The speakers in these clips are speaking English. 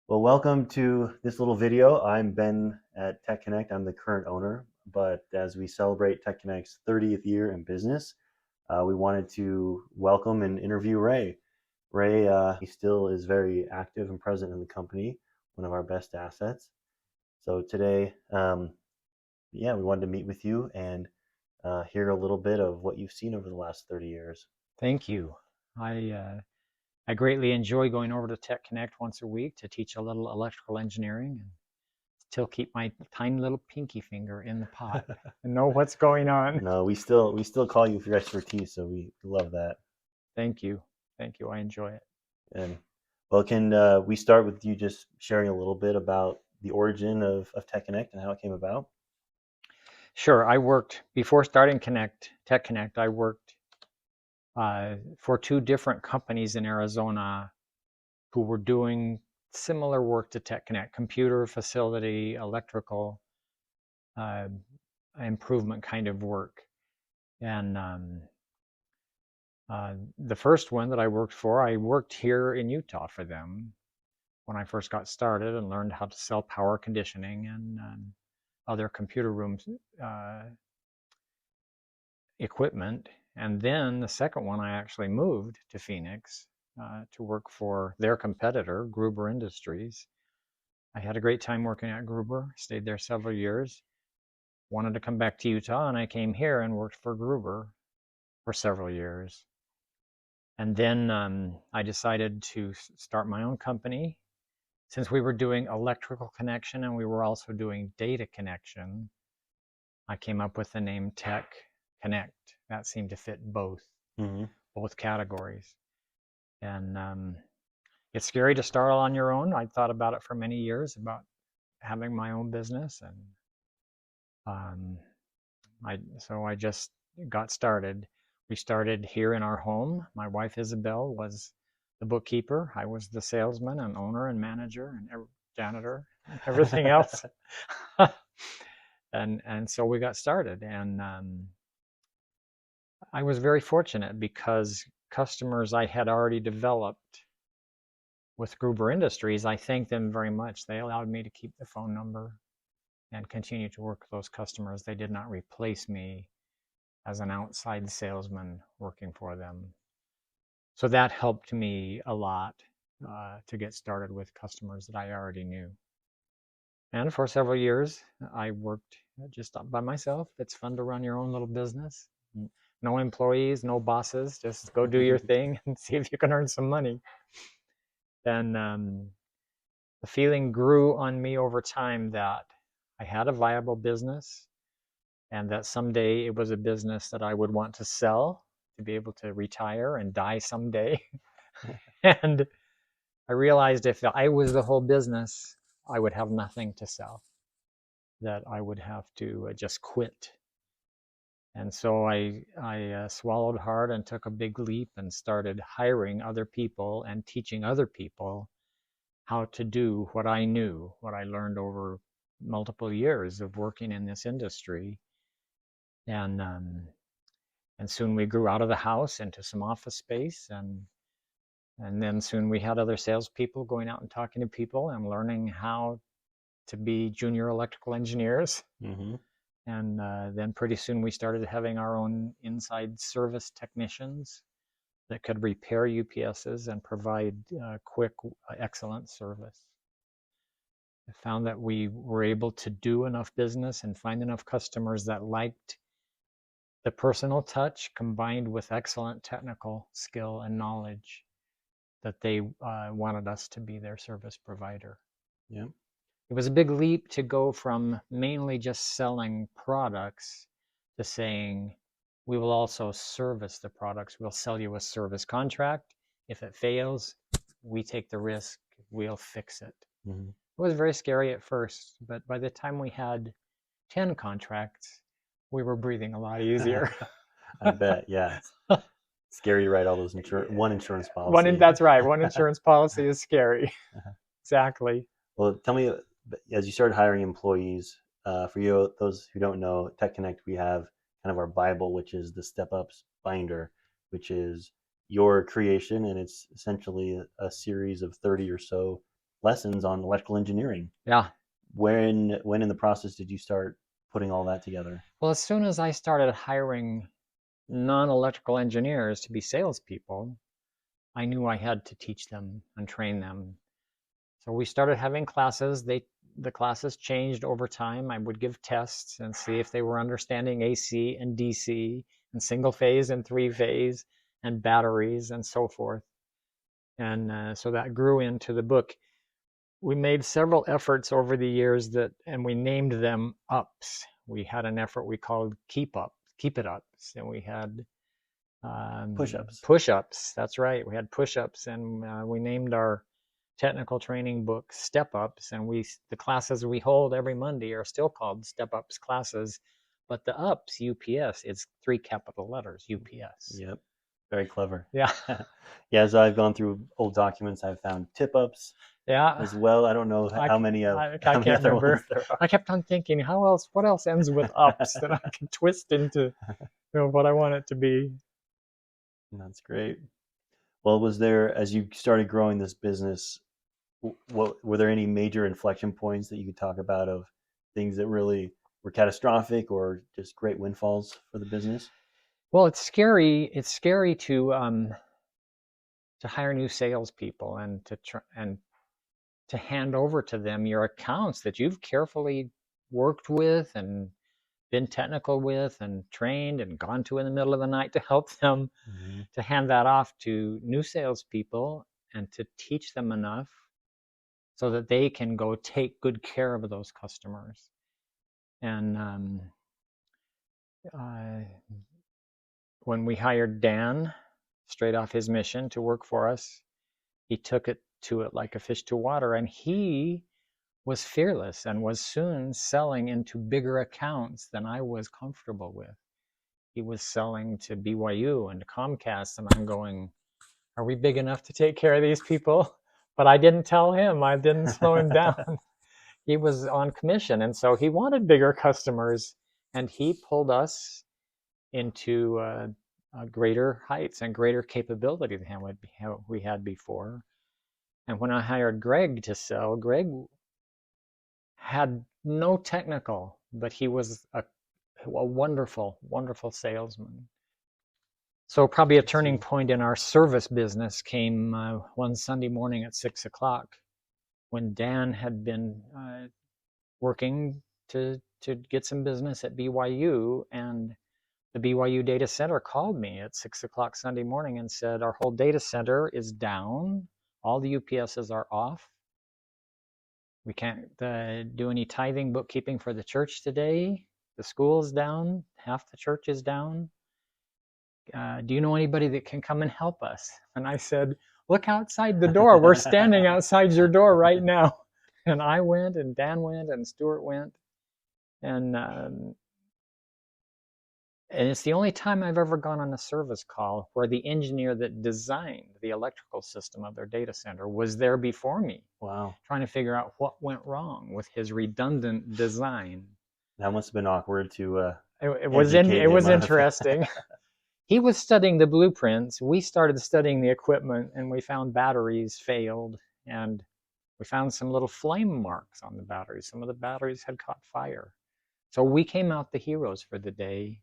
Well, welcome to this little video. I'm Ben at Tech Connect. I'm the current owner, but as we celebrate Tech Connect's 30th year in business, we wanted to welcome and interview Ray. Ray, he still is very active and present in the company, one of our best assets. So today, we wanted to meet with you and hear a little bit of what you've seen over the last 30 years. Thank you. I greatly enjoy going over to Tech Connect once a week to teach a little electrical engineering and still keep my tiny little pinky finger in the pot and know what's going on. No, we still call you for your expertise, so we love that. Thank you. Thank you. I enjoy it. And well, can we start with you just sharing a little bit about the origin of Tech Connect and how it came about? Sure. Before starting Tech Connect, I worked for two different companies in Arizona who were doing similar work to Tech Connect: computer, facility, electrical uh, improvement kind of work. And the first one that I worked here in Utah for them when I first got started and learned how to sell power conditioning and other computer rooms equipment. And then the second one, I actually moved to Phoenix to work for their competitor, Gruber Industries. I had a great time working at Gruber, stayed there several years, wanted to come back to Utah, and I came here and worked for Gruber for several years. And then I decided to start my own company. Since we were doing electrical connection and we were also doing data connection, I came up with the name Tech Connect. That seemed to fit both Mm-hmm. categories. And it's scary to start on your own. I thought about it for many years about having my own business, and I just got started. We started here in our home. My wife Isabel was the bookkeeper. I was the salesman and owner and manager and janitor, and everything else. and so we got started. And I was very fortunate because customers I had already developed with Gruber Industries, I thank them very much. They allowed me to keep the phone number and continue to work with those customers. They did not replace me as an outside salesman working for them. So that helped me a lot to get started with customers that I already knew. And for several years, I worked just by myself. It's fun to run your own little business. No employees, no bosses, just go do your thing and see if you can earn some money. And the feeling grew on me over time that I had a viable business and that someday it was a business that I would want to sell to be able to retire and die someday. And I realized if I was the whole business, I would have nothing to sell, that I would have to just quit. And so I swallowed hard and took a big leap and started hiring other people and teaching other people how to do what I knew, what I learned over multiple years of working in this industry. And soon we grew out of the house into some office space, and then soon we had other salespeople going out and talking to people and learning how to be junior electrical engineers. Mm-hmm. And then pretty soon we started having our own inside service technicians that could repair UPSs and provide quick, excellent service. I found that we were able to do enough business and find enough customers that liked the personal touch combined with excellent technical skill and knowledge that they wanted us to be their service provider. Yeah. It was a big leap to go from mainly just selling products to saying, we will also service the products. We'll sell you a service contract. If it fails, we take the risk. We'll fix it. Mm-hmm. It was very scary at first, but by the time we had 10 contracts, we were breathing a lot easier. I bet, yeah. It's scary to write all those one insurance policy. That's right. One insurance policy is scary. Exactly. Well, tell me, as you started hiring employees, for you, those who don't know, Tech Connect, we have kind of our Bible, which is the Step Ups binder, which is your creation, and it's essentially a series of 30 or so lessons on electrical engineering. Yeah. When in the process did you start putting all that together? Well, as soon as I started hiring non-electrical engineers to be salespeople, I knew I had to teach them and train them. So we started having classes. The classes changed over time. I would give tests and see if they were understanding AC and DC and single phase and three phase and batteries and so forth. And so that grew into the book. We made several efforts over the years and we named them ups. We had an effort we called keep it ups, and we had Push-ups. Push-ups, that's right. We had push-ups, and we named our technical training book Step Ups, and the classes we hold every Monday are still called Step Ups classes, but the ups, UPS, it's 3 capital letters, UPS. Yep. Very clever. Yeah. Yeah, as I've gone through old documents, I've found tip-ups Yeah. as well. I don't know how many I how many can't other remember. ones there are. I kept on thinking, what else ends with ups that I can twist into what I want it to be. That's great. Well, was there, as you started growing this business, what were there any major inflection points that you could talk about of things that really were catastrophic or just great windfalls for the business? Well, it's scary. It's scary to hire new salespeople and to hand over to them your accounts that you've carefully worked with and been technical with and trained and gone to in the middle of the night to help them, to hand that off to new salespeople and to teach them enough so that they can go take good care of those customers. And when we hired Dan straight off his mission to work for us, he took it to it like a fish to water, and he was fearless and was soon selling into bigger accounts than I was comfortable with. He was selling to BYU and to Comcast, and I'm going, are we big enough to take care of these people? But I didn't tell him. I didn't slow him down. He was on commission, and so he wanted bigger customers, and he pulled us into greater heights and greater capability than we had before. And when I hired Greg to sell, Greg had no technical, but he was a wonderful, wonderful salesman. So probably a turning point in our service business came one Sunday morning at 6 o'clock when Dan had been working to get some business at BYU, and the BYU data center called me at 6 o'clock Sunday morning and said, our whole data center is down. All the UPSs are off. We can't do any tithing bookkeeping for the church today. The school's down. Half the church is down. Do you know anybody that can come and help us? And I said, look outside the door. We're standing outside your door right now. And I went, and Dan went, and Stuart went. And it's the only time I've ever gone on a service call where the engineer that designed the electrical system of their data center was there before me. Wow. Trying to figure out what went wrong with his redundant design. That must have been awkward to it was interesting. He was studying the blueprints. We started studying the equipment, and we found batteries failed, and we found some little flame marks on the batteries. Some of the batteries had caught fire. So we came out the heroes for the day,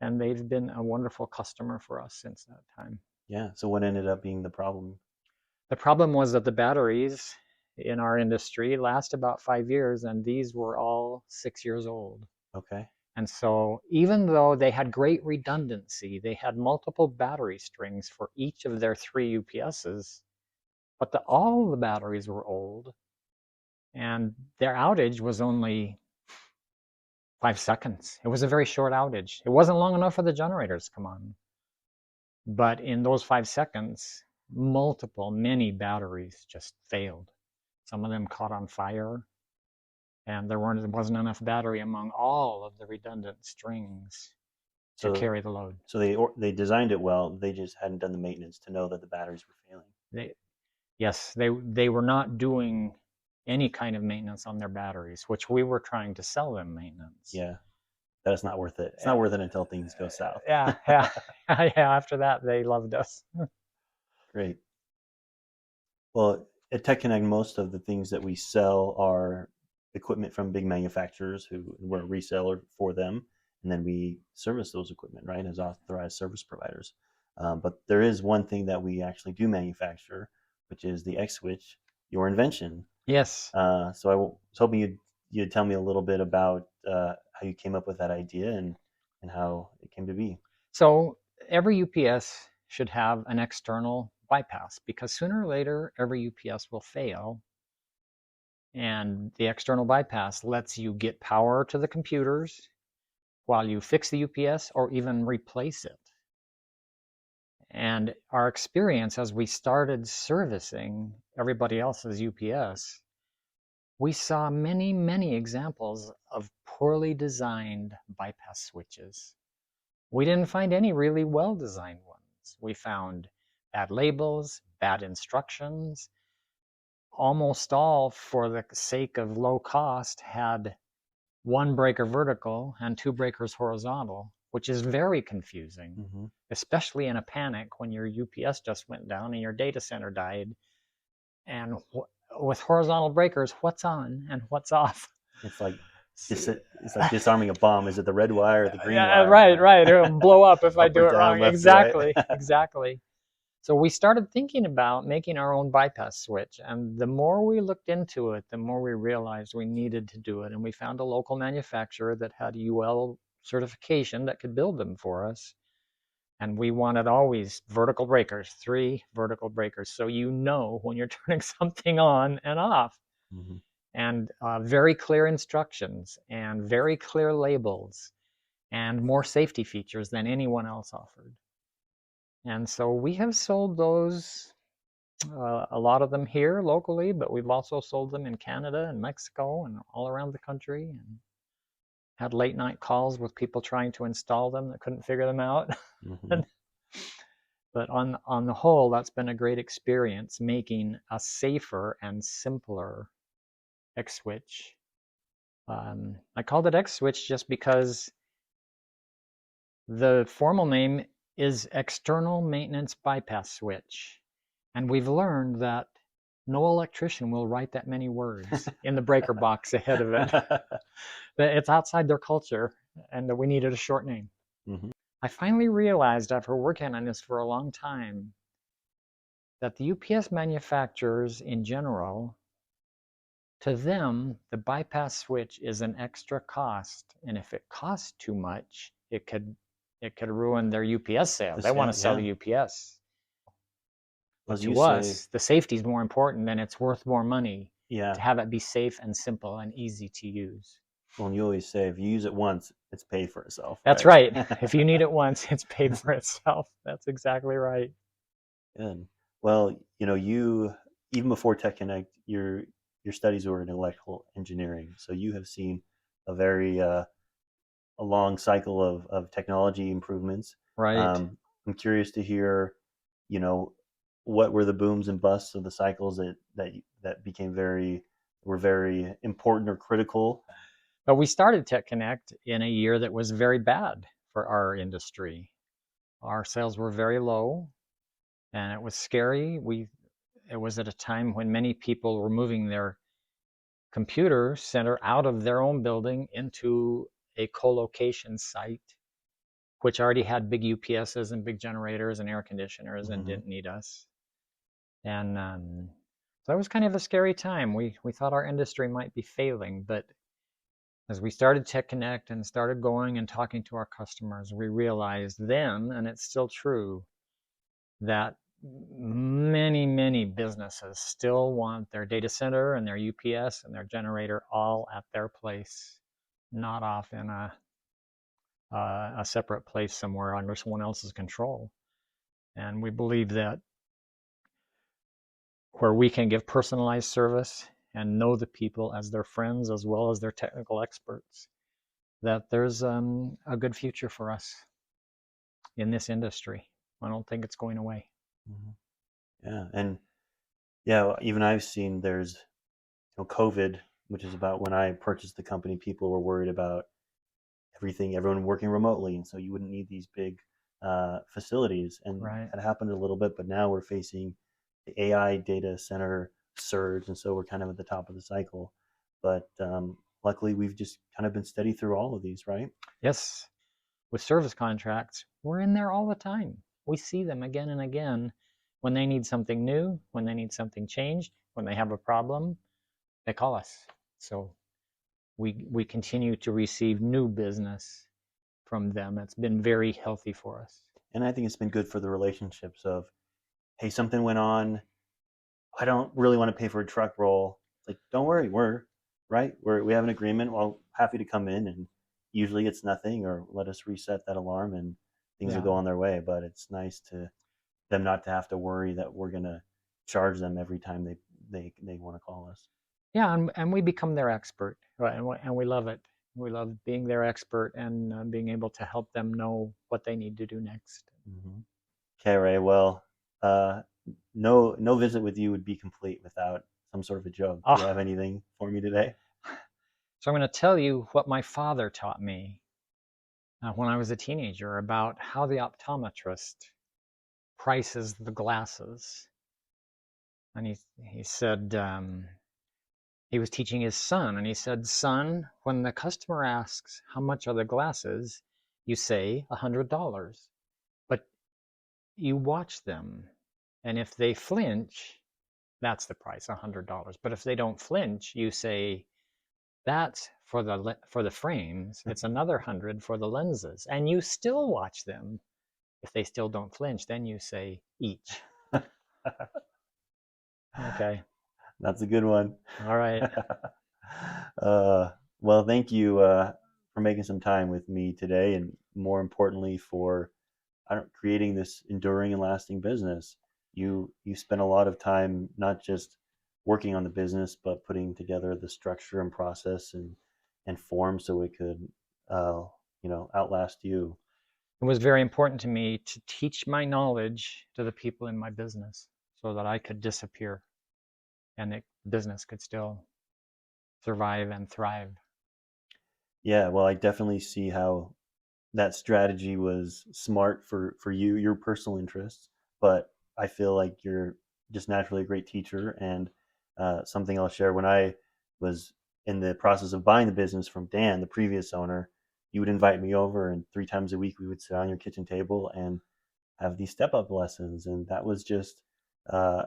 and they've been a wonderful customer for us since that time. Yeah. So what ended up being the problem? The problem was that the batteries in our industry last about 5 years, and these were all 6 years old. Okay. And so even though they had great redundancy, they had multiple battery strings for each of their 3 UPSs, but all the batteries were old, and their outage was only 5 seconds. It was a very short outage. It wasn't long enough for the generators to come on. But in those 5 seconds, many batteries just failed. Some of them caught on fire, and there wasn't enough battery among all of the redundant strings to carry the load. So they designed it well. They just hadn't done the maintenance to know that the batteries were failing. They were not doing any kind of maintenance on their batteries, which we were trying to sell them maintenance. Yeah, that's not worth it. It's not worth it until things go south. Yeah. After that, they loved us. Great. Well, at Tech Connect, most of the things that we sell are equipment from big manufacturers who we're a reseller for them, and then we service those equipment, right, as authorized service providers. But there is one thing that we actually do manufacture, which is the X Switch, your invention. Yes. So I was hoping you'd tell me a little bit about how you came up with that idea and how it came to be. So every UPS should have an external bypass because sooner or later every UPS will fail. And the external bypass lets you get power to the computers while you fix the UPS or even replace it. And our experience as we started servicing everybody else's UPS, we saw many, many examples of poorly designed bypass switches. We didn't find any really well-designed ones. We found bad labels, bad instructions. Almost all, for the sake of low cost, had one breaker vertical and two breakers horizontal, which is very confusing, Mm-hmm. especially in a panic when your UPS just went down and your data center died. And with horizontal breakers, what's on and what's off? It's like it's like disarming a bomb. Is it the red wire or the green Yeah, wire? right. It'll blow up if I Up or do it down, wrong. left or right? Exactly, exactly. So we started thinking about making our own bypass switch. And the more we looked into it, the more we realized we needed to do it. And we found a local manufacturer that had UL certification that could build them for us. And we wanted always vertical breakers, 3 vertical breakers. So you know when you're turning something on and off. Mm-hmm. And very clear instructions and very clear labels and more safety features than anyone else offered. And so we have sold those, a lot of them here locally, but we've also sold them in Canada and Mexico and all around the country, and had late night calls with people trying to install them that couldn't figure them out. Mm-hmm. But on the whole, that's been a great experience making a safer and simpler X switch. I called it X switch just because the formal name is external maintenance bypass switch. And we've learned that no electrician will write that many words in the breaker box ahead of it. It's outside their culture, and we needed a short name. Mm-hmm. I finally realized after working on this for a long time that the UPS manufacturers in general, to them, the bypass switch is an extra cost. And if it costs too much, it could ruin their UPS sales. They want to sell the UPS. But As you to say, us, the safety is more important, and it's worth more money yeah. to have it be safe and simple and easy to use. Well, and you always say if you use it once, it's paid for itself. That's right. If you need it once, it's paid for itself. That's exactly right. Good. Well, you even before Tech Connect, your studies were in electrical engineering, so you have seen a very a long cycle of technology improvements. Right. I'm curious to hear, you know, what were the booms and busts of the cycles that were very important or critical. But we started Tech Connect in a year that was very bad for our industry. Our sales were very low, and it was scary. It was at a time when many people were moving their computer center out of their own building into a co-location site, which already had big UPSs and big generators and air conditioners and didn't need us. And so it was kind of a scary time. We thought our industry might be failing, but as we started Tech Connect and started going and talking to our customers, we realized then, and it's still true, that many, many businesses still want their data center and their UPS and their generator all at their place, not off in a separate place somewhere under someone else's control. And we believe that where we can give personalized service and know the people as their friends as well as their technical experts, that there's a good future for us in this industry. I don't think it's going away. Mm-hmm. Yeah, and yeah, even I've seen there's COVID, which is about when I purchased the company. People were worried about everyone working remotely, and so you wouldn't need these big facilities. And Right. that happened a little bit, but now we're facing the AI data center surge, and so we're kind of at the top of the cycle. But luckily, we've just kind of been steady through all of these, right? Yes, with service contracts, we're in there all the time. We see them again and again when they need something new, when they need something changed, when they have a problem, they call us. So we continue to receive new business from them. It's been very healthy for us. And I think it's been good for the relationships of, hey, something went on. I don't really want to pay for a truck roll. It's like, don't worry, we have an agreement. Well, happy to come in, and usually it's nothing, or let us reset that alarm and things will Yeah. go on their way. But it's nice to them not to have to worry that we're gonna charge them every time they want to call us. Yeah, and we become their expert, right? And we love it. We love being their expert and being able to help them know what they need to do next. Mm-hmm. Okay, Ray. Well, uh, no visit with you would be complete without some sort of a joke. Do you Oh, have anything for me today? so I'm going to tell you what my father taught me when I was a teenager about how the optometrist prices the glasses. And he said, he was teaching his son, and he said, "Son, when the customer asks how much are the glasses, you say $100, but you watch them, and if they flinch, that's the price, $100. But if they don't flinch, you say that's for the frames. It's another 100 for the lenses, and you still watch them. If they still don't flinch, then you say each." Okay. That's a good one. All right. uh, well, thank you for making some time with me today, and more importantly, for creating this enduring and lasting business. You spent a lot of time not just working on the business, but putting together the structure and process and form so it could, uh, outlast you. It was very important to me to teach my knowledge to the people in my business so that I could disappear and the business could still survive and thrive. Yeah, well, I definitely see how that strategy was smart for you, your personal interests, but I feel like you're just naturally a great teacher. And something I'll share, when I was in the process of buying the business from Dan, the previous owner, you would invite me over, and 3 times a week we would sit on your kitchen table and have these step up lessons. And that was just uh,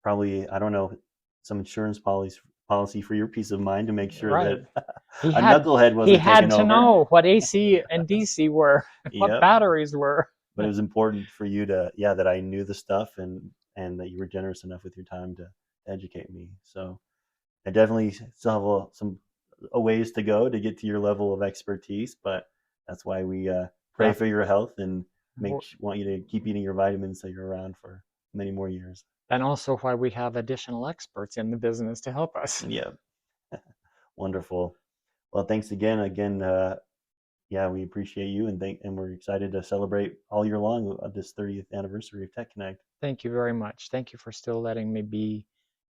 probably, I don't know, some insurance policy for your peace of mind to make sure Right. that He a had knucklehead he wasn't taking had to over. know what AC and DC were, what Yep. batteries were. But it was important for you to, yeah, that I knew the stuff, and that you were generous enough with your time to educate me. So I definitely still have a ways to go to get to your level of expertise, but that's why we pray Yeah. for your health and want you to keep eating your vitamins so you're around for many more years. And also why we have additional experts in the business to help us. Yeah. Wonderful. Well, thanks again. Yeah, we appreciate you, and we're excited to celebrate all year long of this 30th anniversary of Tech Connect. Thank you very much. Thank you for still letting me be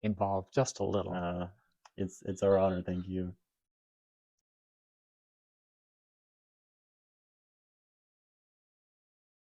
involved just a little. It's our honor. Thank you.